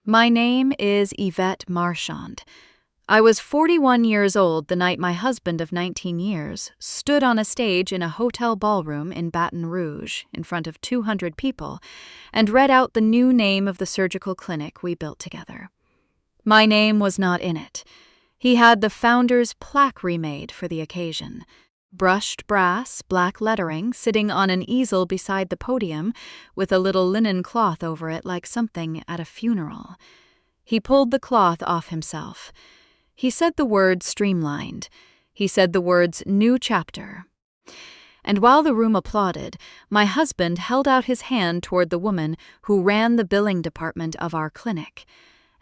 My name is Yvette Marchand. I was 41 years old the night my husband of 19 years stood on a stage in a hotel ballroom in Baton Rouge in front of 200 people and read out the new name of the surgical clinic we built together. My name was not in it. He had the founder's plaque remade for the occasion. Brushed brass, black lettering sitting on an easel beside the podium with a little linen cloth over it like something at a funeral. He pulled the cloth off himself. He said the words streamlined. He said the words new chapter. And while the room applauded, my husband held out his hand toward the woman who ran the billing department of our clinic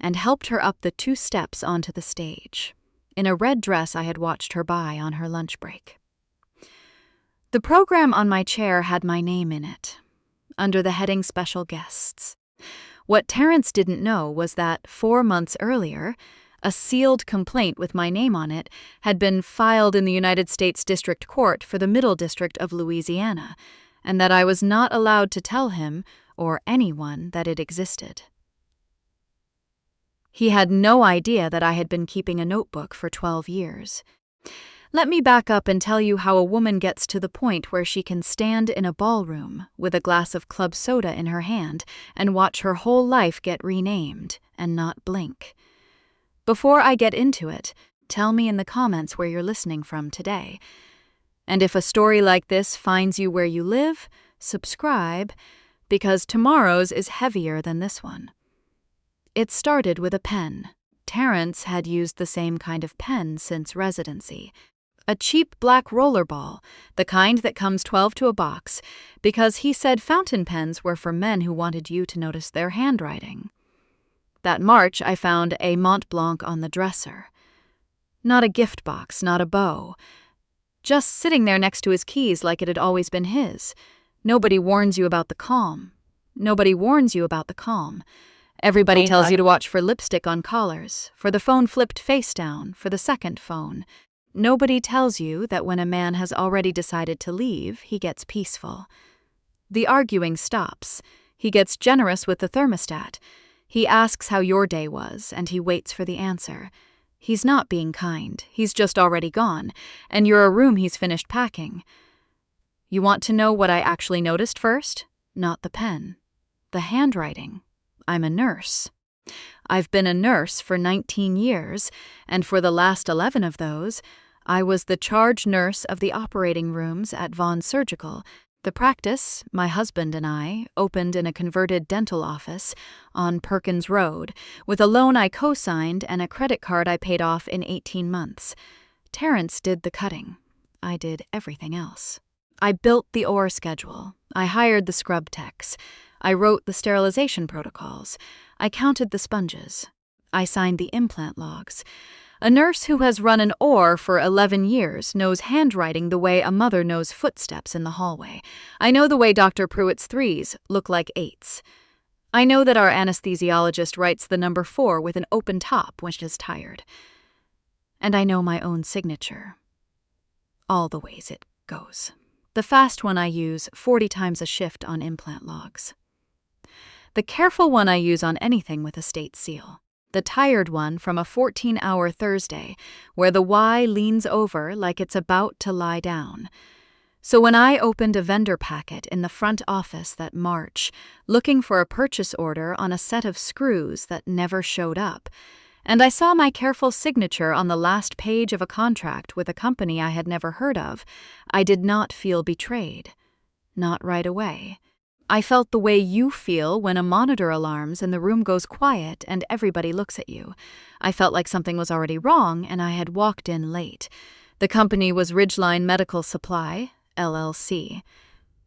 and helped her up the 2 steps onto the stage, in a red dress I had watched her buy on her lunch break. The program on my chair had my name in it, under the heading Special Guests. What Terrence didn't know was that 4 months earlier, a sealed complaint with my name on it had been filed in the United States District Court for the Middle District of Louisiana, and that I was not allowed to tell him or anyone that it existed. He had no idea that I had been keeping a notebook for 12 years. Let me back up and tell you how a woman gets to the point where she can stand in a ballroom with a glass of club soda in her hand and watch her whole life get renamed and not blink. Before I get into it, tell me in the comments where you're listening from today. And if a story like this finds you where you live, subscribe, because tomorrow's is heavier than this one. It started with a pen. Terrence had used the same kind of pen since residency. A cheap black rollerball, the kind that comes 12 to a box, because he said fountain pens were for men who wanted you to notice their handwriting. That March, I found a Mont Blanc on the dresser. Not a gift box, not a bow. Just sitting there next to his keys like it had always been his. Nobody warns you about the calm. Nobody warns you about the calm. Everybody tells you to watch for lipstick on collars, for the phone flipped face down, for the second phone. Nobody tells you that when a man has already decided to leave, he gets peaceful. The arguing stops. He gets generous with the thermostat. He asks how your day was, and he waits for the answer. He's not being kind. He's just already gone, and you're a room he's finished packing. You want to know what I actually noticed first? Not the pen. The handwriting. I'm a nurse. I've been a nurse for 19 years, and for the last 11 of those, I was the charge nurse of the operating rooms at Vaughan Surgical. The practice, my husband and I, opened in a converted dental office on Perkins Road, with a loan I co-signed and a credit card I paid off in 18 months. Terrence did the cutting. I did everything else. I built the OR schedule. I hired the scrub techs. I wrote the sterilization protocols. I counted the sponges. I signed the implant logs. A nurse who has run an OR for 11 years knows handwriting the way a mother knows footsteps in the hallway. I know the way Dr. Pruitt's 3s look like 8s. I know that our anesthesiologist writes the number 4 with an open top when she's tired. And I know my own signature. All the ways it goes. The fast one I use 40 times a shift on implant logs. The careful one I use on anything with a state seal. The tired one from a 14-hour Thursday, where the Y leans over like it's about to lie down. So when I opened a vendor packet in the front office that March, looking for a purchase order on a set of screws that never showed up, and I saw my careful signature on the last page of a contract with a company I had never heard of, I did not feel betrayed. Not right away. I felt the way you feel when a monitor alarms and the room goes quiet and everybody looks at you. I felt like something was already wrong and I had walked in late. The company was Ridgeline Medical Supply, LLC.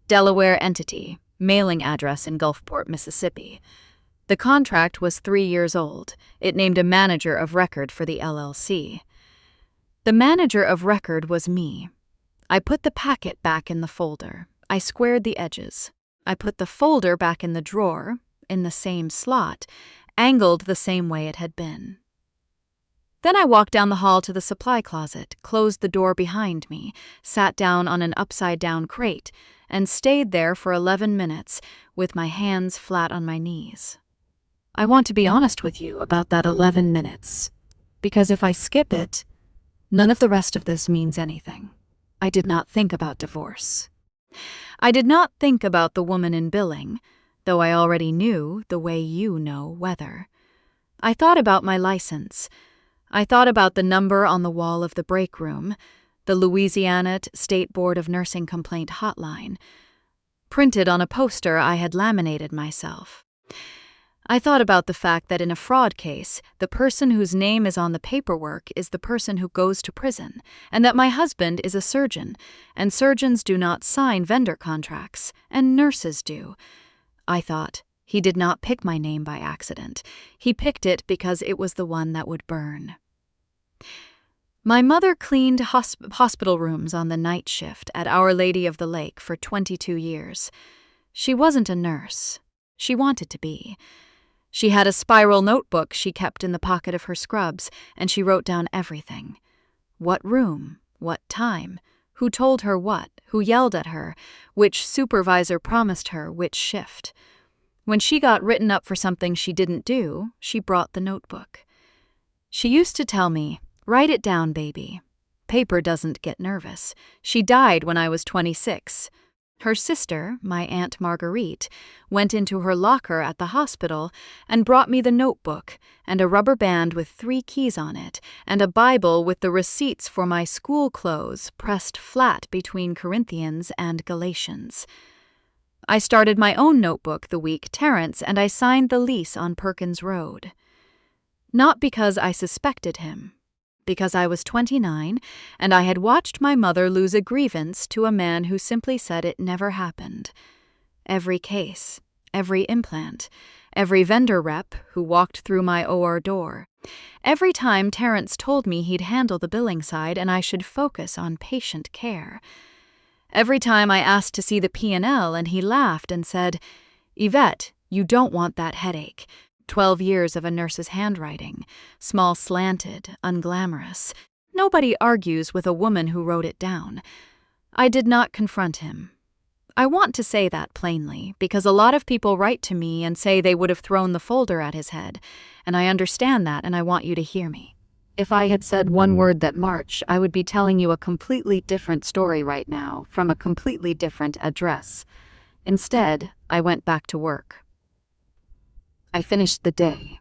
Delaware entity, mailing address in Gulfport, Mississippi. The contract was 3 years old. It named a manager of record for the LLC. The manager of record was me. I put the packet back in the folder. I squared the edges. I put the folder back in the drawer, in the same slot, angled the same way it had been. Then I walked down the hall to the supply closet, closed the door behind me, sat down on an upside-down crate, and stayed there for 11 minutes with my hands flat on my knees. I want to be honest with you about that 11 minutes, because if I skip it, none of the rest of this means anything. I did not think about divorce. I did not think about the woman in billing, though I already knew the way you know weather. I thought about my license. I thought about the number on the wall of the break room, the Louisiana State Board of Nursing Complaint Hotline, printed on a poster I had laminated myself. I thought about the fact that in a fraud case, the person whose name is on the paperwork is the person who goes to prison, and that my husband is a surgeon, and surgeons do not sign vendor contracts, and nurses do. I thought, he did not pick my name by accident. He picked it because it was the one that would burn. My mother cleaned hospital rooms on the night shift at Our Lady of the Lake for 22 years. She wasn't a nurse. She wanted to be. She had a spiral notebook she kept in the pocket of her scrubs, and she wrote down everything. What room, what time, who told her what, who yelled at her, which supervisor promised her which shift. When she got written up for something she didn't do, she brought the notebook. She used to tell me, "Write it down, baby. Paper doesn't get nervous." She died when I was 26. Her sister, my Aunt Marguerite, went into her locker at the hospital and brought me the notebook and a rubber band with 3 keys on it and a Bible with the receipts for my school clothes pressed flat between Corinthians and Galatians. I started my own notebook the week Terrence and I signed the lease on Perkins Road. Not because I suspected him. Because I was 29, and I had watched my mother lose a grievance to a man who simply said it never happened. Every case, every implant, every vendor rep who walked through my OR door, every time Terrence told me he'd handle the billing side and I should focus on patient care. Every time I asked to see the P&L and he laughed and said, "Yvette, you don't want that headache." 12 years of a nurse's handwriting, small slanted, unglamorous. Nobody argues with a woman who wrote it down. I did not confront him. I want to say that plainly, because a lot of people write to me and say they would have thrown the folder at his head, and I understand that and I want you to hear me. If I had said one word that March, I would be telling you a completely different story right now, from a completely different address. Instead, I went back to work. I finished the day.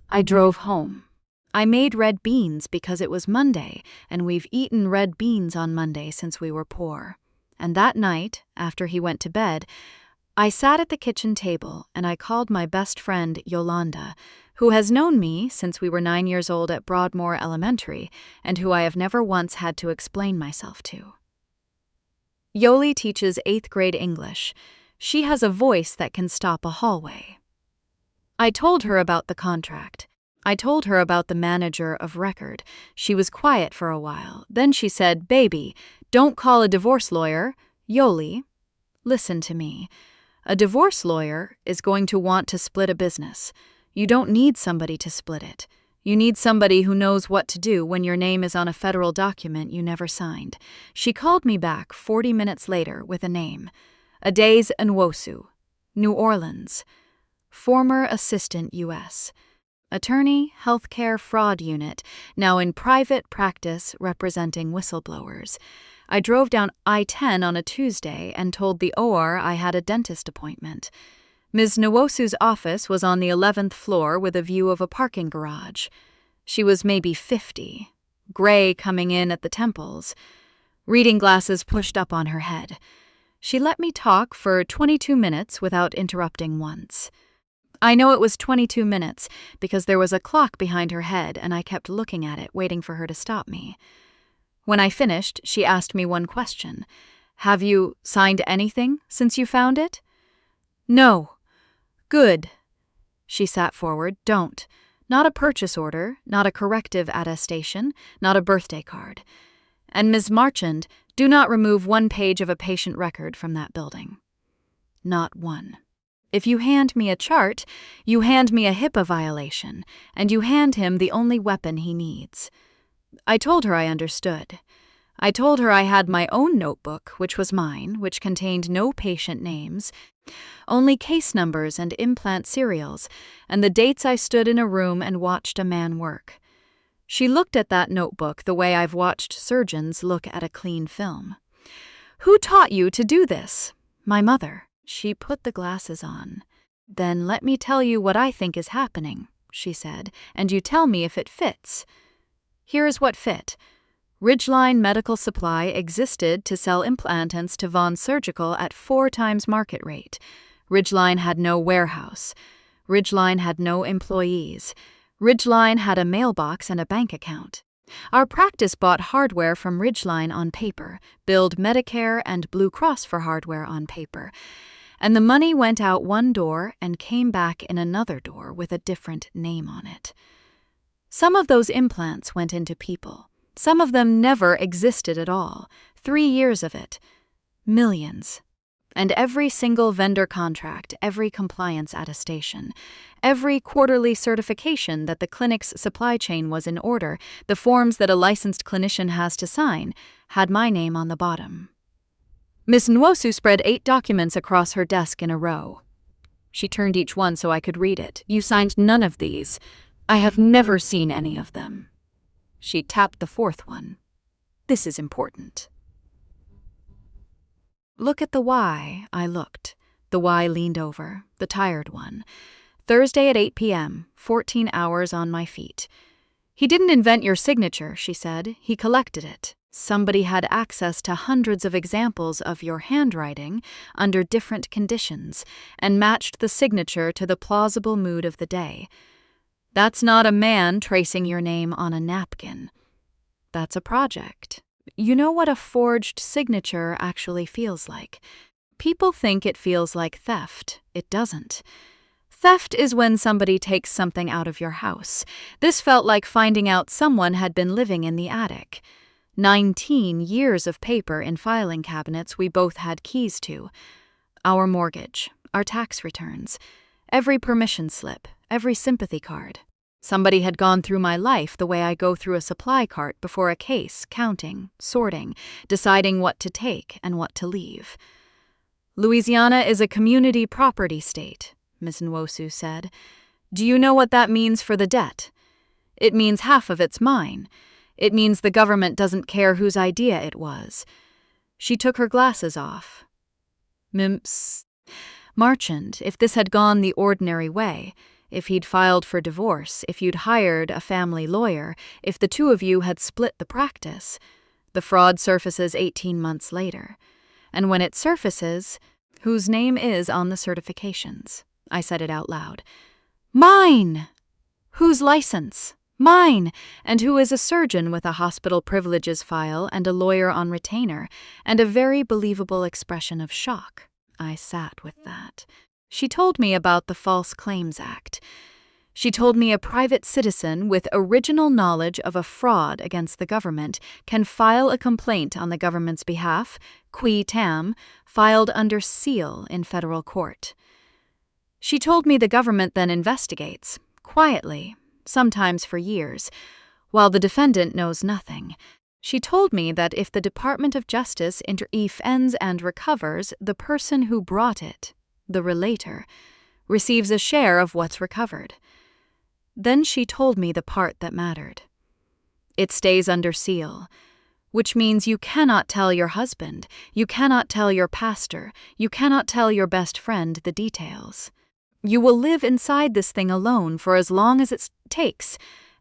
I drove home. I made red beans because it was Monday, and we've eaten red beans on Monday since we were poor. And that night, after he went to bed, I sat at the kitchen table and I called my best friend Yolanda, who has known me since we were 9 years old at Broadmoor Elementary, and who I have never once had to explain myself to. Yoli teaches 8th grade English. She has a voice that can stop a hallway. I told her about the contract. I told her about the manager of record. She was quiet for a while. Then she said, "Baby, don't call a divorce lawyer. Yoli, listen to me. A divorce lawyer is going to want to split a business. You don't need somebody to split it. You need somebody who knows what to do when your name is on a federal document you never signed." She called me back 40 minutes later with a name. Adaze Nwosu, New Orleans, former assistant U.S., attorney, healthcare fraud unit, now in private practice representing whistleblowers. I drove down I-10 on a Tuesday and told the OR I had a dentist appointment. Ms. Nwosu's office was on the 11th floor with a view of a parking garage. She was maybe 50, gray coming in at the temples, reading glasses pushed up on her head. She let me talk for 22 minutes without interrupting once. I know it was 22 minutes because there was a clock behind her head and I kept looking at it, waiting for her to stop me. When I finished, she asked me one question. "Have you signed anything since you found it?" "No." "Good." She sat forward. "Don't. Not a purchase order, not a corrective attestation, not a birthday card. And Ms. Marchand, do not remove 1 page of a patient record from that building. Not one. If you hand me a chart, you hand me a HIPAA violation, and you hand him the only weapon he needs." I told her I understood. I told her I had my own notebook, which was mine, which contained no patient names, only case numbers and implant serials, and the dates I stood in a room and watched a man work. She looked at that notebook the way I've watched surgeons look at a clean film. "Who taught you to do this?" "My mother." She put the glasses on. "Then let me tell you what I think is happening," she said, "and you tell me if it fits. Here's what fit. Ridgeline Medical Supply existed to sell implantants to Vaughan Surgical at 4 times market rate. Ridgeline had no warehouse. Ridgeline had no employees. Ridgeline had a mailbox and a bank account. Our practice bought hardware from Ridgeline on paper, billed Medicare and Blue Cross for hardware on paper, and the money went out one door and came back in another door with a different name on it. Some of those implants went into people. Some of them never existed at all. 3 years of it. Millions. And every single vendor contract, every compliance attestation, every quarterly certification that the clinic's supply chain was in order, the forms that a licensed clinician has to sign, had my name on the bottom. Miss Nwosu spread 8 documents across her desk in a row. She turned each one so I could read it. "You signed none of these. I have never seen any of them." She tapped the 4th one. "This is important." "Look at the Y." I looked. The Y leaned over, the tired one. "Thursday at 8 p.m., 14 hours on my feet." "He didn't invent your signature," she said. "He collected it. Somebody had access to hundreds of examples of your handwriting under different conditions and matched the signature to the plausible mood of the day. That's not a man tracing your name on a napkin. That's a project. You know what a forged signature actually feels like. People think it feels like theft. It doesn't. Theft is when somebody takes something out of your house. This felt like finding out someone had been living in the attic. 19 years of paper in filing cabinets we both had keys to. Our mortgage, our tax returns, every permission slip, every sympathy card. Somebody had gone through my life the way I go through a supply cart before a case, counting, sorting, deciding what to take and what to leave. "Louisiana is a community property state," Ms. Nwosu said. "Do you know what that means for the debt? It means half of it's mine. It means the government doesn't care whose idea it was." She took her glasses off. "Mimps. Marchand, if this had gone the ordinary way, if he'd filed for divorce, if you'd hired a family lawyer, if the two of you had split the practice, the fraud surfaces 18 months later. And when it surfaces, whose name is on the certifications?" I said it out loud. "Mine! Whose license? Mine! And who is a surgeon with a hospital privileges file and a lawyer on retainer, and a very believable expression of shock." I sat with that. She told me about the False Claims Act. She told me a private citizen with original knowledge of a fraud against the government can file a complaint on the government's behalf, qui tam, filed under seal in federal court. She told me the government then investigates, quietly, sometimes for years, while the defendant knows nothing. She told me that if the Department of Justice intervenes and recovers, the person who brought it, the relator, receives a share of what's recovered. Then she told me the part that mattered. It stays under seal, which means you cannot tell your husband, you cannot tell your pastor, you cannot tell your best friend the details. You will live inside this thing alone for as long as it takes,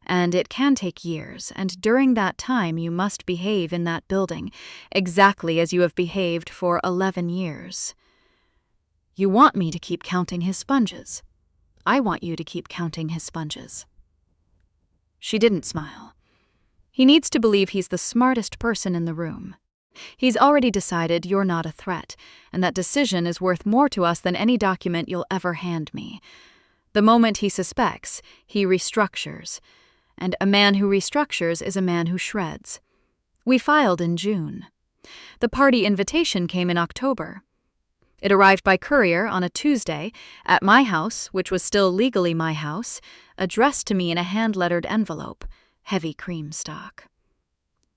and it can take years, and during that time you must behave in that building exactly as you have behaved for 11 years. You want me to keep counting his sponges. I want you to keep counting his sponges." She didn't smile. "He needs to believe he's the smartest person in the room. He's already decided you're not a threat, and that decision is worth more to us than any document you'll ever hand me. The moment he suspects, he restructures, and a man who restructures is a man who shreds. We filed in June. The party invitation came in October. It arrived by courier on a Tuesday at my house, which was still legally my house, addressed to me in a hand-lettered envelope, heavy cream stock.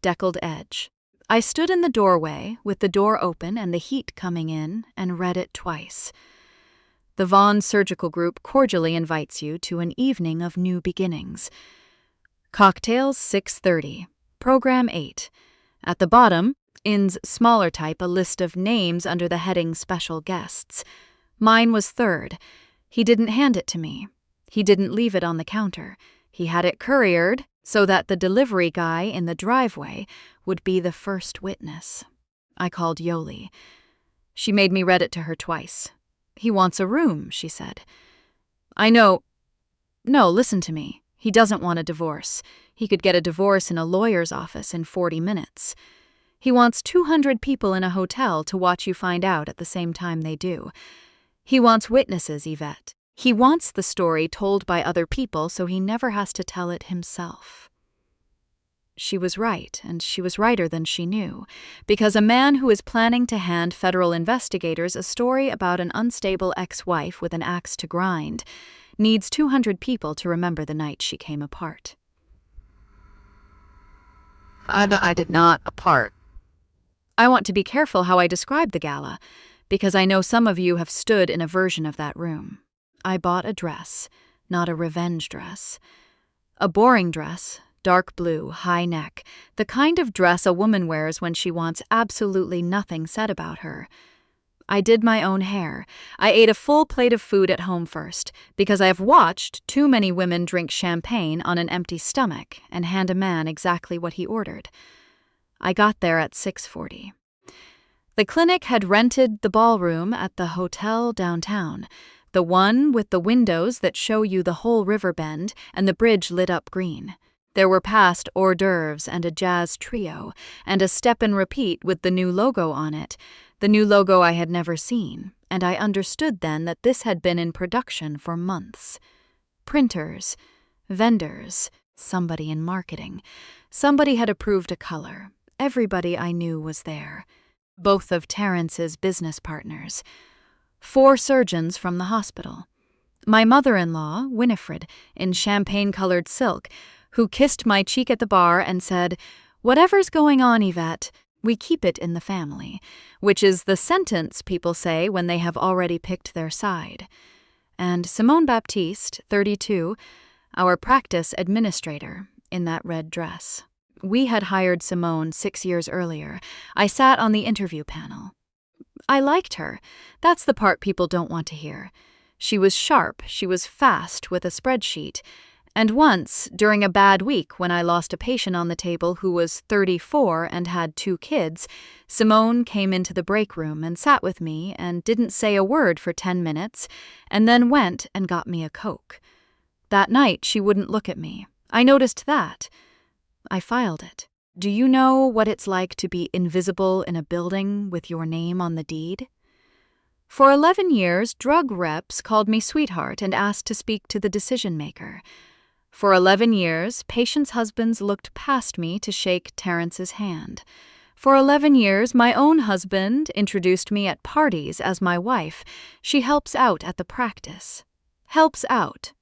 Deckled edge. I stood in the doorway, with the door open and the heat coming in, and read it twice. The Vaughan Surgical Group cordially invites you to an evening of new beginnings. Cocktails 6:30. Program 8. At the bottom, IN's smaller type, a list of names under the heading Special Guests. Mine was third. He didn't hand it to me. He didn't leave it on the counter. He had it couriered so that the delivery guy in the driveway would be the first witness. I called Yoli. She made me read it to her twice. He wants a room, she said. I know. No, listen to me. He doesn't want a divorce. He could get a divorce in a lawyer's office in 40 minutes. He wants 200 people in a hotel to watch you find out at the same time they do. He wants witnesses, Yvette. He wants the story told by other people so he never has to tell it himself. She was right, and she was righter than she knew, because a man who is planning to hand federal investigators a story about an unstable ex-wife with an axe to grind needs 200 people to remember the night she came apart. I did not apart. I want to be careful how I describe the gala, because I know some of you have stood in a version of that room. I bought a dress, not a revenge dress. A boring dress, dark blue, high neck, the kind of dress a woman wears when she wants absolutely nothing said about her. I did my own hair. I ate a full plate of food at home first, because I have watched too many women drink champagne on an empty stomach and hand a man exactly what he ordered. I got there at 6:40. The clinic had rented the ballroom at the hotel downtown, the one with the windows that show you the whole river bend and the bridge lit up green. There were past hors d'oeuvres and a jazz trio, and a step and repeat with the new logo on it, the new logo I had never seen, and I understood then that this had been in production for months. Printers, vendors, somebody in marketing, somebody had approved a color. Everybody I knew was there. Both of Terrence's business partners. 4 surgeons from the hospital. My mother-in-law, Winifred, in champagne-colored silk, who kissed my cheek at the bar and said, "Whatever's going on, Yvette, we keep it in the family," which is the sentence people say when they have already picked their side. And Simone Baptiste, 32, our practice administrator, in that red dress. We had hired Simone 6 years earlier. I sat on the interview panel. I liked her. That's the part people don't want to hear. She was sharp, she was fast with a spreadsheet. And once, during a bad week when I lost a patient on the table who was 34 and had 2 kids, Simone came into the break room and sat with me and didn't say a word for 10 minutes, and then went and got me a Coke. That night she wouldn't look at me. I noticed that. I filed it. Do you know what it's like to be invisible in a building with your name on the deed? For 11 years, drug reps called me sweetheart and asked to speak to the decision-maker. For 11 years, patients' husbands looked past me to shake Terrence's hand. For 11 years, my own husband introduced me at parties as my wife. She helps out at the practice. Helps out.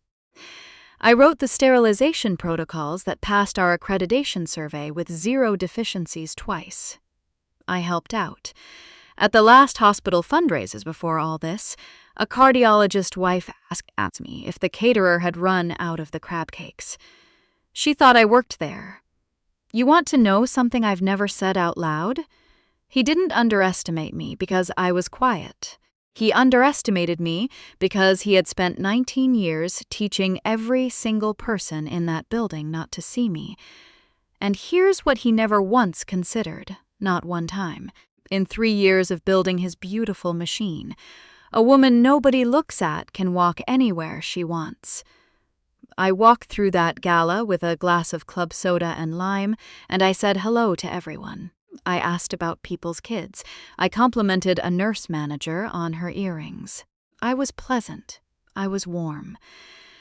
I wrote the sterilization protocols that passed our accreditation survey with 0 deficiencies twice. I helped out. At the last hospital fundraisers before all this, a cardiologist's wife asked me if the caterer had run out of the crab cakes. She thought I worked there. You want to know something I've never said out loud? He didn't underestimate me because I was quiet. He underestimated me because he had spent 19 years teaching every single person in that building not to see me. And here's what he never once considered, not one time, in 3 years of building his beautiful machine. A woman nobody looks at can walk anywhere she wants. I walked through that gala with a glass of club soda and lime, and I said hello to everyone. I asked about people's kids. I complimented a nurse manager on her earrings. I was pleasant. I was warm.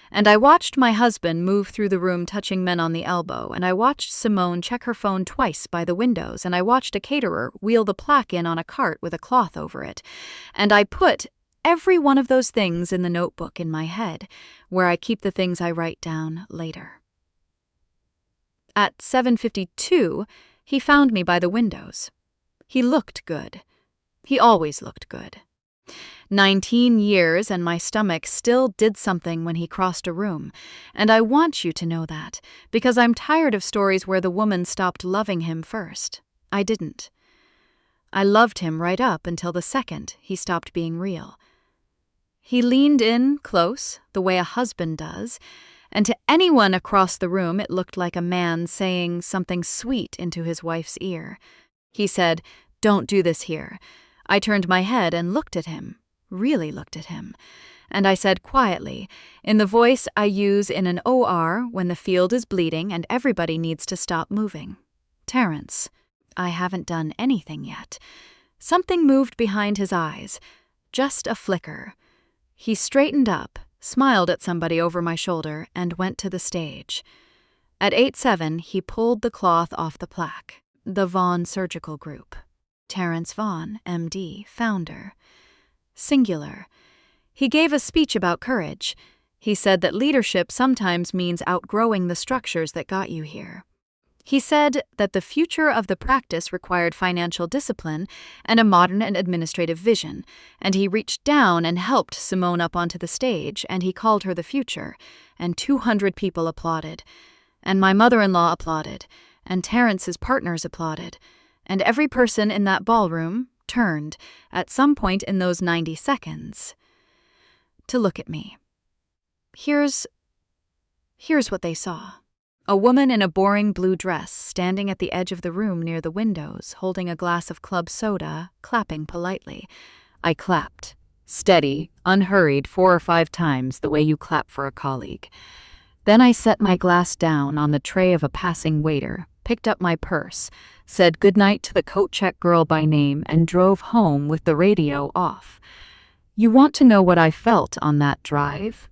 And I watched my husband move through the room touching men on the elbow, and I watched Simone check her phone twice by the windows, and I watched a caterer wheel the plaque in on a cart with a cloth over it. And I put every one of those things in the notebook in my head, where I keep the things I write down later. At 7:52, He found me by the windows. He looked good. He always looked good. 19 years and my stomach still did something when he crossed a room, and I want you to know that, because I'm tired of stories where the woman stopped loving him first. I didn't. I loved him right up until the second he stopped being real. He leaned in close, the way a husband does, and to anyone across the room it looked like a man saying something sweet into his wife's ear. He said, "Don't do this here." I turned my head and looked at him, really looked at him, and I said quietly, in the voice I use in an OR when the field is bleeding and everybody needs to stop moving, "Terrence, I haven't done anything yet." Something moved behind his eyes, just a flicker. He straightened up, smiled at somebody over my shoulder, and went to the stage. At 8:07, he pulled the cloth off the plaque. The Vaughn Surgical Group. Terrence Vaughn, MD, founder. Singular. He gave a speech about courage. He said that leadership sometimes means outgrowing the structures that got you here. He said that the future of the practice required financial discipline and a modern and administrative vision, and he reached down and helped Simone up onto the stage, and he called her the future, and 200 people applauded. And my mother-in-law applauded, and Terrence's partners applauded, and every person in that ballroom turned, at some point in those 90 seconds, to look at me. Here's what they saw. A woman in a boring blue dress standing at the edge of the room near the windows, holding a glass of club soda, clapping politely. I clapped. Steady, unhurried, 4 or 5 times the way you clap for a colleague. Then I set my glass down on the tray of a passing waiter, picked up my purse, said goodnight to the coat check girl by name, and drove home with the radio off. You want to know what I felt on that drive?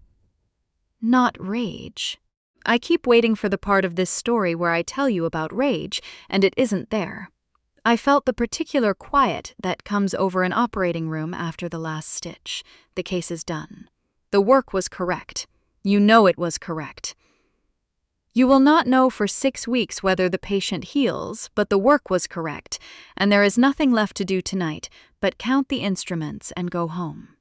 Not rage. I keep waiting for the part of this story where I tell you about rage, and it isn't there. I felt the particular quiet that comes over an operating room after the last stitch. The case is done. The work was correct. You know it was correct. You will not know for 6 weeks whether the patient heals, but the work was correct, and there is nothing left to do tonight but count the instruments and go home.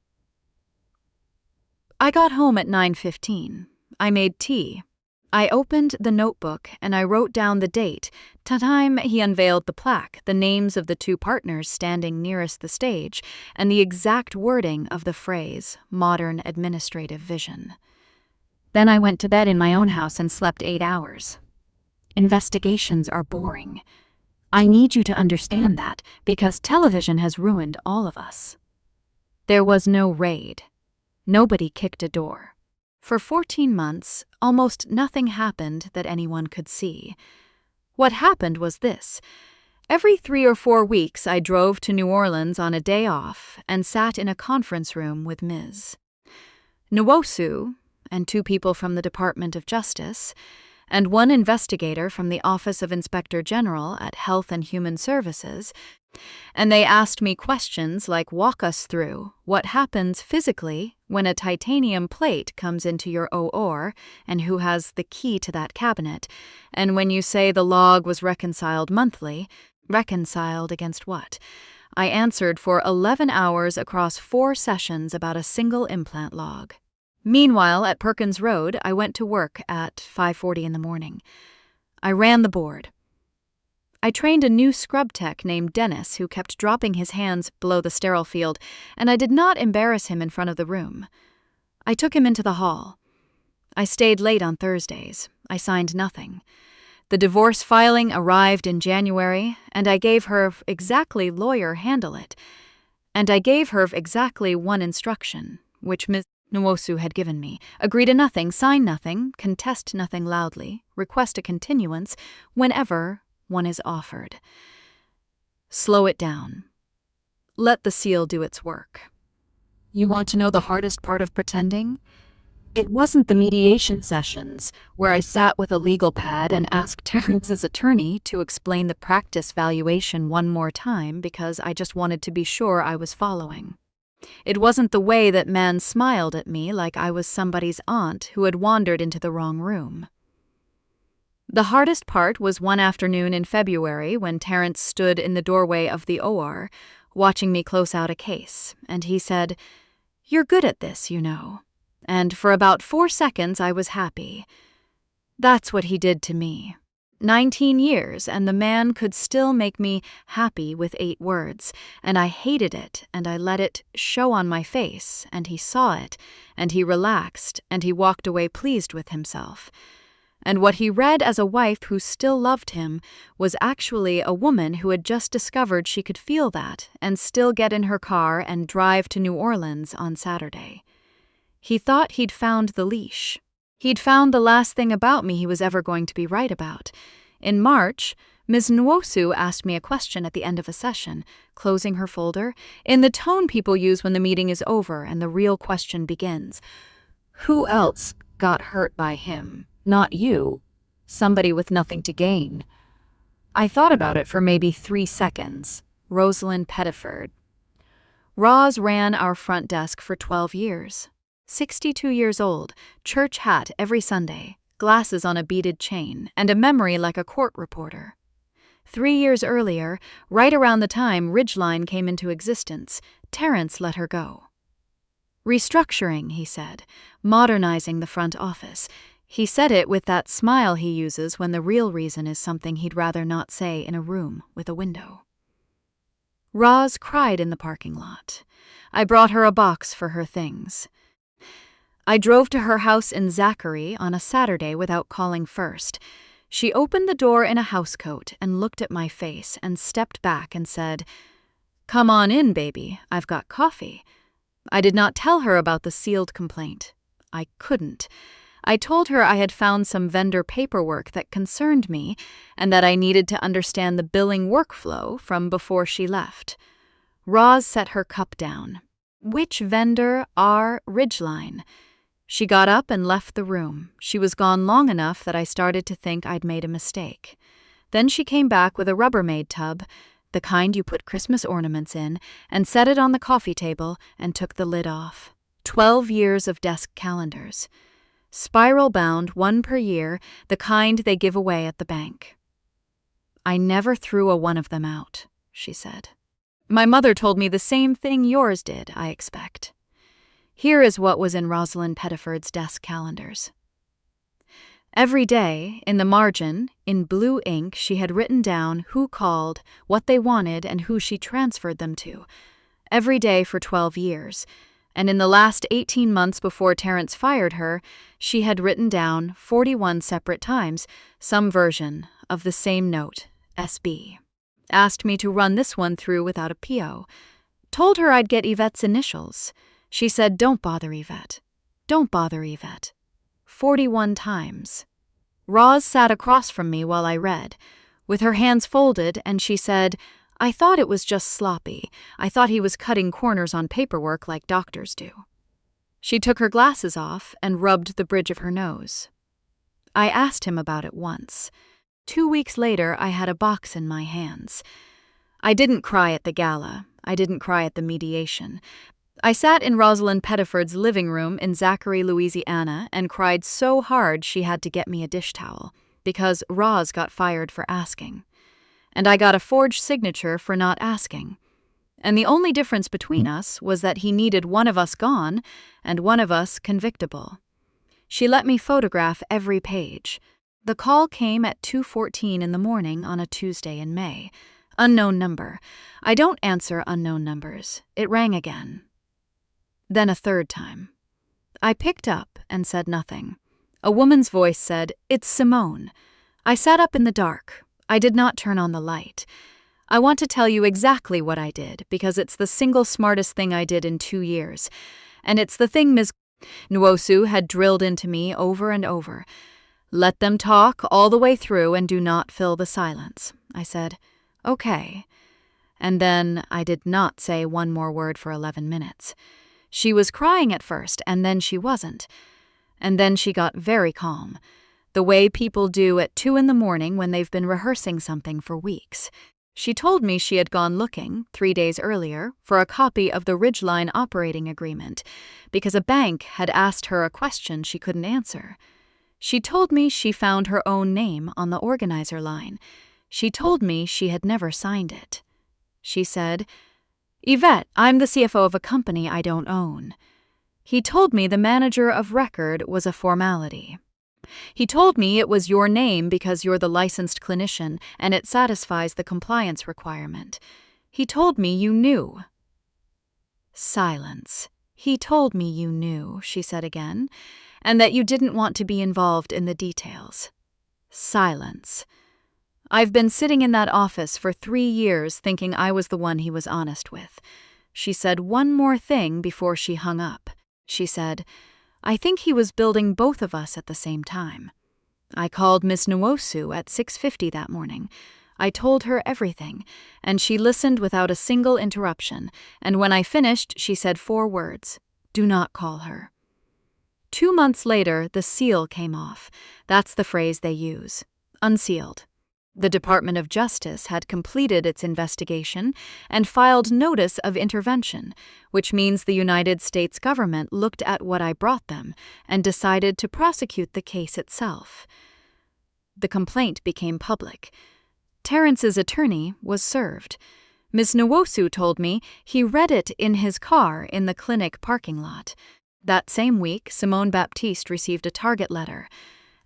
I got home at 9:15. I made tea. I opened the notebook and I wrote down the date, time he unveiled the plaque, the names of the 2 partners standing nearest the stage, and the exact wording of the phrase, modern administrative vision. Then I went to bed in my own house and slept 8 hours. Investigations are boring. I need you to understand that, because television has ruined all of us. There was no raid. Nobody kicked a door. For 14 months, almost nothing happened that anyone could see. What happened was this. Every 3 or 4 weeks, I drove to New Orleans on a day off and sat in a conference room with Ms. Nwosu and 2 people from the Department of Justice, and 1 investigator from the Office of Inspector General at Health and Human Services, and they asked me questions like, walk us through what happens physically when a titanium plate comes into your OR and who has the key to that cabinet, and when you say the log was reconciled monthly, reconciled against what? I answered for 11 hours across 4 sessions about a single implant log. Meanwhile, at Perkins Road, I went to work at 5:40 in the morning. I ran the board. I trained a new scrub tech named Dennis who kept dropping his hands below the sterile field, and I did not embarrass him in front of the room. I took him into the hall. I stayed late on Thursdays. I signed nothing. The divorce filing arrived in January, and I gave her exactly lawyer handle it. And I gave her exactly 1 instruction, which Ms. Nwosu had given me. Agree to nothing, sign nothing, contest nothing loudly, request a continuance whenever one is offered. Slow it down. Let the seal do its work. You want to know the hardest part of pretending? It wasn't the mediation sessions, where I sat with a legal pad and asked Terrence's attorney to explain the practice valuation 1 more time because I just wanted to be sure I was following. It wasn't the way that man smiled at me like I was somebody's aunt who had wandered into the wrong room. The hardest part was one afternoon in February when Terrence stood in the doorway of the OR, watching me close out a case, and he said, "You're good at this, you know." And for about 4 seconds I was happy. That's what he did to me. 19 years, and the man could still make me happy with 8 words, and I hated it, and I let it show on my face, and he saw it, and he relaxed, and he walked away pleased with himself. And what he read as a wife who still loved him was actually a woman who had just discovered she could feel that and still get in her car and drive to New Orleans on Saturday. He thought he'd found the leash. He'd found the last thing about me he was ever going to be right about. In March, Ms. Nwosu asked me a question at the end of a session, closing her folder, in the tone people use when the meeting is over and the real question begins. Who else got hurt by him? Not you. Somebody with nothing to gain. I thought about it for maybe 3 seconds. Rosalind Pettiford. Roz ran our front desk for 12 years. 62 years old, church hat every Sunday, glasses on a beaded chain, and a memory like a court reporter. 3 years earlier, right around the time Ridgeline came into existence, Terrence let her go. Restructuring, he said, modernizing the front office. He said it with that smile he uses when the real reason is something he'd rather not say in a room with a window. Roz cried in the parking lot. I brought her a box for her things. I drove to her house in Zachary on a Saturday without calling first. She opened the door in a housecoat and looked at my face and stepped back and said, "Come on in, baby, I've got coffee." I did not tell her about the sealed complaint. I couldn't. I told her I had found some vendor paperwork that concerned me and that I needed to understand the billing workflow from before she left. Roz set her cup down. Which vendor? R. Ridgeline. She got up and left the room. She was gone long enough that I started to think I'd made a mistake. Then she came back with a Rubbermaid tub, the kind you put Christmas ornaments in, and set it on the coffee table and took the lid off. 12 years of desk calendars. Spiral-bound, 1 per year, the kind they give away at the bank. I never threw a one of them out, she said. My mother told me the same thing yours did, I expect. Here is what was in Rosalind Pettiford's desk calendars. Every day, in the margin, in blue ink, she had written down who called, what they wanted, and who she transferred them to. Every day for 12 years. And in the last 18 months before Terrence fired her, she had written down 41 separate times some version of the same note, SB. Asked me to run this one through without a PO. Told her I'd get Yvette's initials. She said, "Don't bother Yvette. Don't bother Yvette." 41 times. Roz sat across from me while I read, with her hands folded, and she said, "I thought it was just sloppy. I thought he was cutting corners on paperwork like doctors do." She took her glasses off and rubbed the bridge of her nose. I asked him about it once. 2 weeks later, I had a box in my hands. I didn't cry at the gala. I didn't cry at the mediation. I sat in Rosalind Pettiford's living room in Zachary, Louisiana, and cried so hard she had to get me a dish towel, because Roz got fired for asking. And I got a forged signature for not asking. And the only difference between us was that he needed one of us gone and one of us convictable. She let me photograph every page. The call came at 2:14 in the morning on a Tuesday in May. Unknown number. I don't answer unknown numbers. It rang again. Then a third time. I picked up and said nothing. A woman's voice said, "It's Simone." I sat up in the dark. I did not turn on the light. I want to tell you exactly what I did, because it's the single smartest thing I did in 2 years. And it's the thing Ms. Nwosu had drilled into me over and over. Let them talk all the way through and do not fill the silence. I said, "Okay." And then I did not say one more word for 11 minutes. She was crying at first, and then she wasn't. And then she got very calm, the way people do at 2 in the morning when they've been rehearsing something for weeks. She told me she had gone looking, 3 days earlier, for a copy of the Ridgeline operating agreement, because a bank had asked her a question she couldn't answer. She told me she found her own name on the organizer line. She told me she had never signed it. She said, "Yvette, I'm the CFO of a company I don't own." He told me the manager of record was a formality. He told me it was your name because you're the licensed clinician and it satisfies the compliance requirement. He told me you knew. Silence. He told me you knew, she said again, and that you didn't want to be involved in the details. Silence. I've been sitting in that office for 3 years thinking I was the one he was honest with. She said one more thing before she hung up. She said, "I think he was building both of us at the same time." I called Miss Nwosu at 6:50 that morning. I told her everything, and she listened without a single interruption, and when I finished, she said 4 words, "Do not call her." 2 months later, the seal came off. That's the phrase they use. Unsealed. The Department of Justice had completed its investigation and filed notice of intervention, which means the United States government looked at what I brought them and decided to prosecute the case itself. The complaint became public. Terrence's attorney was served. Ms. Nwosu told me he read it in his car in the clinic parking lot. That same week, Simone Baptiste received a target letter,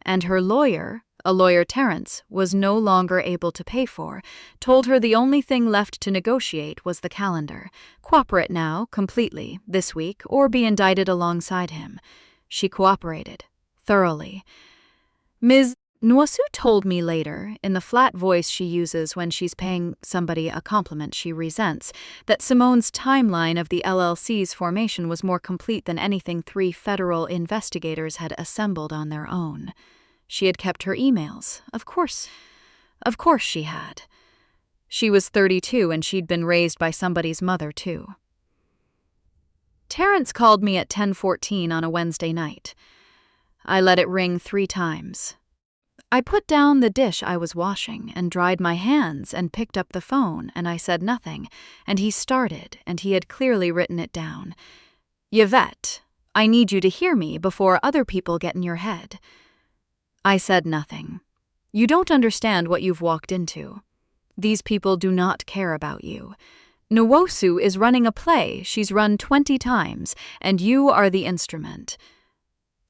and her lawyer, a lawyer Terrence was no longer able to pay for, told her the only thing left to negotiate was the calendar. Cooperate now, completely, this week, or be indicted alongside him. She cooperated, thoroughly. Ms. Nwosu told me later, in the flat voice she uses when she's paying somebody a compliment she resents, that Simone's timeline of the LLC's formation was more complete than anything 3 federal investigators had assembled on their own. She had kept her emails. Of course she had. She was 32 and she'd been raised by somebody's mother, too. Terrence called me at 10:14 on a Wednesday night. I let it ring 3 times. I put down the dish I was washing and dried my hands and picked up the phone, and I said nothing, and he started, and he had clearly written it down. "Yvette, I need you to hear me before other people get in your head." I said nothing. "You don't understand what you've walked into. These people do not care about you. Nwosu is running a play she's run 20 times, and you are the instrument.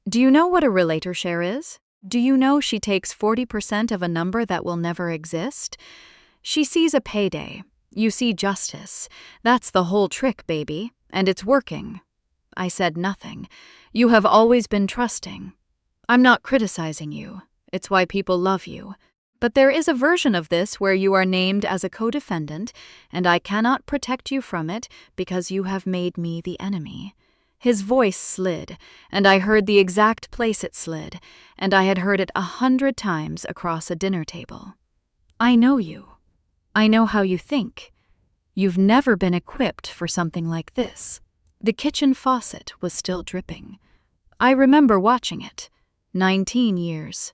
Do you know what a relator share is? Do you know she takes 40% of a number that will never exist? She sees a payday. You see justice. That's the whole trick, baby, and it's working." I said nothing. "You have always been trusting. I'm not criticizing you. It's why people love you. But there is a version of this where you are named as a co-defendant, and I cannot protect you from it because you have made me the enemy." His voice slid, and I heard the exact place it slid, and I had heard it 100 times across a dinner table. "I know you. I know how you think. You've never been equipped for something like this." The kitchen faucet was still dripping. I remember watching it. 19 years.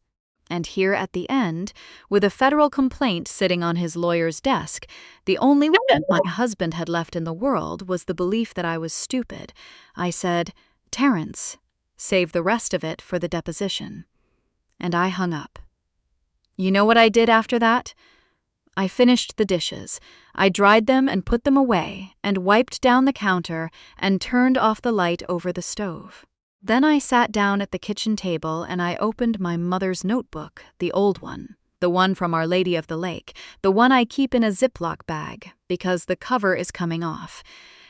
And here at the end, with a federal complaint sitting on his lawyer's desk, the only one my husband had left in the world was the belief that I was stupid. I said, "Terrence, save the rest of it for the deposition." And I hung up. You know what I did after that? I finished the dishes. I dried them and put them away, and wiped down the counter and turned off the light over the stove. Then I sat down at the kitchen table and I opened my mother's notebook, the old one, the one from Our Lady of the Lake, the one I keep in a Ziploc bag because the cover is coming off.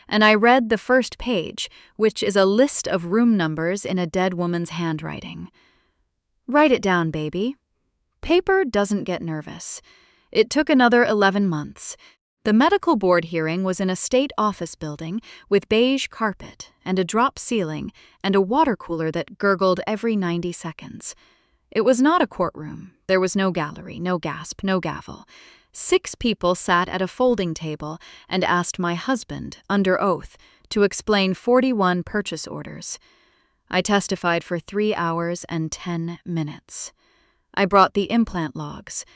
And I read the first page, which is a list of room numbers in a dead woman's handwriting. Write it down, baby. Paper doesn't get nervous. It took another 11 months. The medical board hearing was in a state office building with beige carpet and a drop ceiling and a water cooler that gurgled every 90 seconds. It was not a courtroom. There was no gallery, no gasp, no gavel. 6 people sat at a folding table and asked my husband, under oath, to explain 41 purchase orders. I testified for 3 hours and 10 minutes. I brought the implant logs.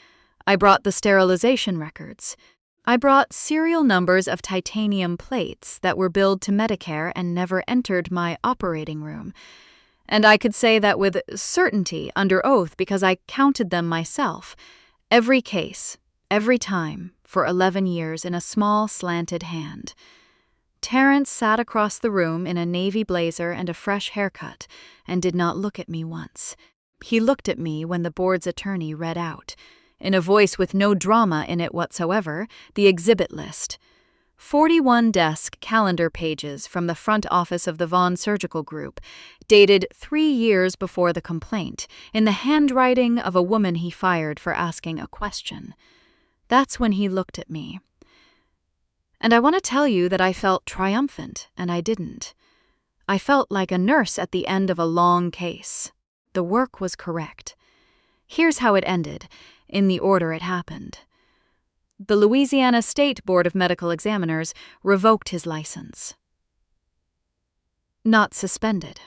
I brought the sterilization records. I brought serial numbers of titanium plates that were billed to Medicare and never entered my operating room. And I could say that with certainty under oath because I counted them myself. Every case, every time, for 11 years in a small slanted hand. Terrence sat across the room in a navy blazer and a fresh haircut and did not look at me once. He looked at me when the board's attorney read out, in a voice with no drama in it whatsoever, the exhibit list. 41 desk calendar pages from the front office of the Vaughn Surgical Group, dated 3 years before the complaint, in the handwriting of a woman he fired for asking a question. That's when he looked at me. And I want to tell you that I felt triumphant, and I didn't. I felt like a nurse at the end of a long case. The work was correct. Here's how it ended, in the order it happened. The Louisiana State Board of Medical Examiners revoked his license. Not suspended.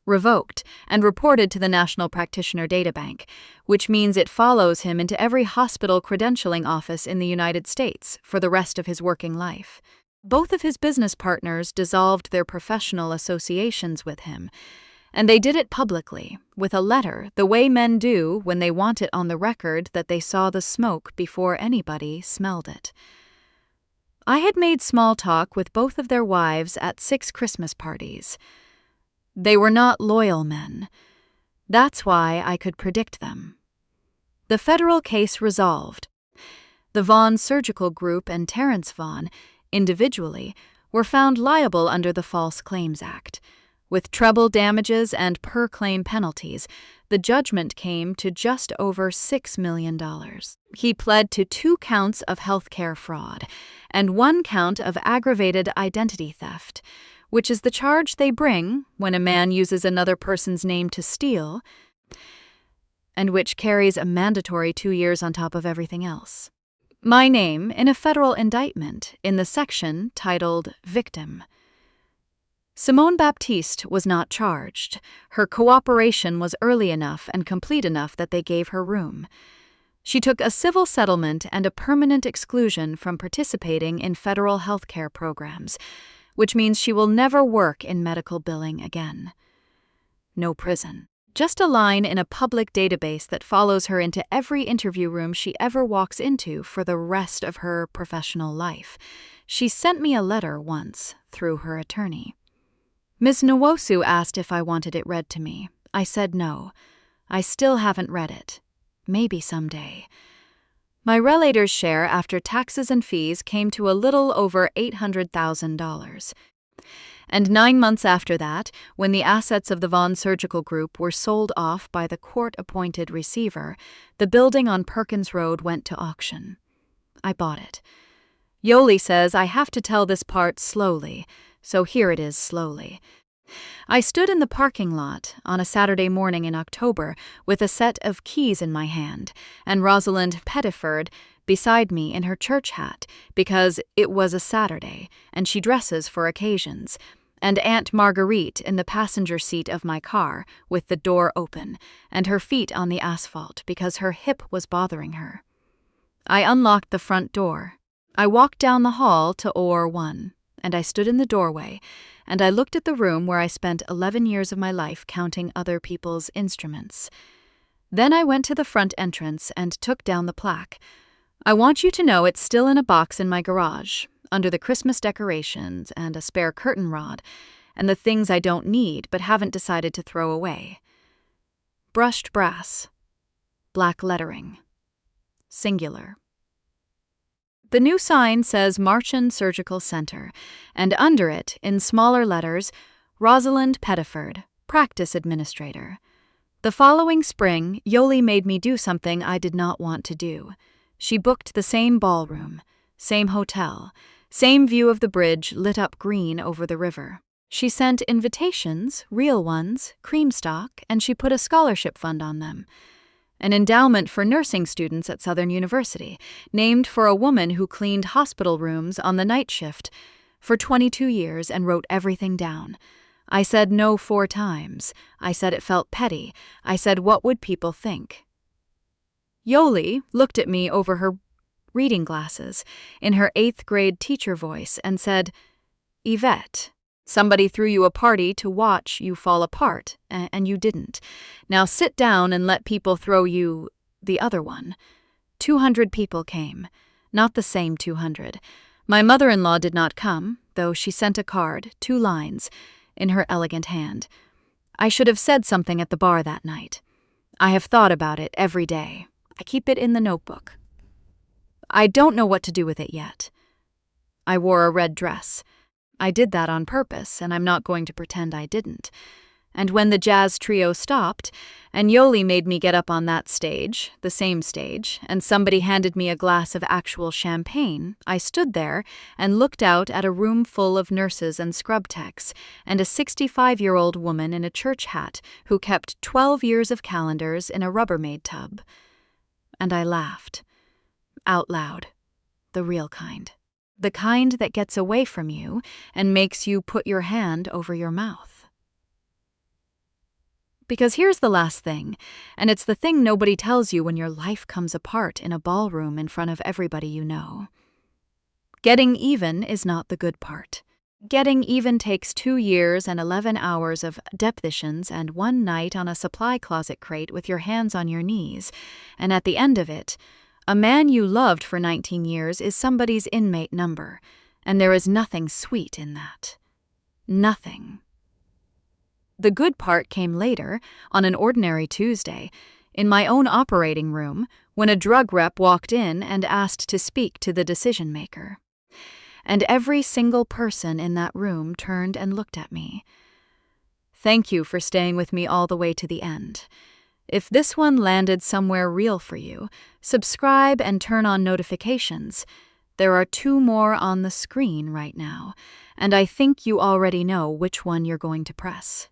Revoked and reported to the National Practitioner Databank, which means it follows him into every hospital credentialing office in the United States for the rest of his working life. Both of his business partners dissolved their professional associations with him, and they did it publicly, with a letter, the way men do when they want it on the record that they saw the smoke before anybody smelled it. I had made small talk with both of their wives at 6 Christmas parties. They were not loyal men. That's why I could predict them. The federal case resolved. The Vaughn Surgical Group and Terrence Vaughn, individually, were found liable under the False Claims Act. With treble damages and per-claim penalties, the judgment came to just over $6 million. He pled to 2 counts of healthcare fraud and 1 count of aggravated identity theft, which is the charge they bring when a man uses another person's name to steal, and which carries a mandatory 2 years on top of everything else. My name in a federal indictment in the section titled Victim. Simone Baptiste was not charged. Her cooperation was early enough and complete enough that they gave her room. She took a civil settlement and a permanent exclusion from participating in federal health care programs, which means she will never work in medical billing again. No prison. Just a line in a public database that follows her into every interview room she ever walks into for the rest of her professional life. She sent me a letter once through her attorney. Ms. Nwosu asked if I wanted it read to me. I said no. I still haven't read it. Maybe someday. My relator's share after taxes and fees came to a little over $800,000. And 9 months after that, when the assets of the Vaughn Surgical Group were sold off by the court-appointed receiver, the building on Perkins Road went to auction. I bought it. Yoli says I have to tell this part slowly, so here it is slowly. I stood in the parking lot on a Saturday morning in October with a set of keys in my hand, and Rosalind Pettiford beside me in her church hat, because it was a Saturday, and she dresses for occasions, and Aunt Marguerite in the passenger seat of my car, with the door open, and her feet on the asphalt because her hip was bothering her. I unlocked the front door. I walked down the hall to OR 1, and I stood in the doorway, and I looked at the room where I spent 11 years of my life counting other people's instruments. Then I went to the front entrance and took down the plaque. I want you to know it's still in a box in my garage, under the Christmas decorations and a spare curtain rod, and the things I don't need but haven't decided to throw away. Brushed brass. Black lettering. Singular. The new sign says Marchand Surgical Center, and under it, in smaller letters, Rosalind Pettiford, Practice Administrator. The following spring, Yoli made me do something I did not want to do. She booked the same ballroom, same hotel, same view of the bridge lit up green over the river. She sent invitations, real ones, cream stock, and she put a scholarship fund on them. An endowment for nursing students at Southern University, named for a woman who cleaned hospital rooms on the night shift for 22 years and wrote everything down. I said no 4 times. I said it felt petty. I said, what would people think? Yoli looked at me over her reading glasses in her 8th grade teacher voice and said, Yvette, Somebody threw you a party to watch you fall apart, and you didn't. Now sit down and let people throw you the other one. 200 people came. Not the same 200. My mother-in-law did not come, though she sent a card, 2 lines, in her elegant hand. I should have said something at the bar that night. I have thought about it every day. I keep it in the notebook. I don't know what to do with it yet. I wore a red dress. I did that on purpose, and I'm not going to pretend I didn't. And when the jazz trio stopped, and Yoli made me get up on that stage, the same stage, and somebody handed me a glass of actual champagne, I stood there and looked out at a room full of nurses and scrub techs, and a 65-year-old woman in a church hat who kept 12 years of calendars in a Rubbermaid tub. And I laughed. Out loud. The real kind. The kind that gets away from you and makes you put your hand over your mouth. Because here's the last thing, and it's the thing nobody tells you when your life comes apart in a ballroom in front of everybody you know. Getting even is not the good part. Getting even takes 2 years and 11 hours of depositions and 1 night on a supply closet crate with your hands on your knees, and at the end of it, a man you loved for 19 years is somebody's inmate number, and there is nothing sweet in that. Nothing. The good part came later, on an ordinary Tuesday, in my own operating room, when a drug rep walked in and asked to speak to the decision-maker. And every single person in that room turned and looked at me. Thank you for staying with me all the way to the end. If this one landed somewhere real for you, subscribe and turn on notifications. There are 2 more on the screen right now, and I think you already know which one you're going to press.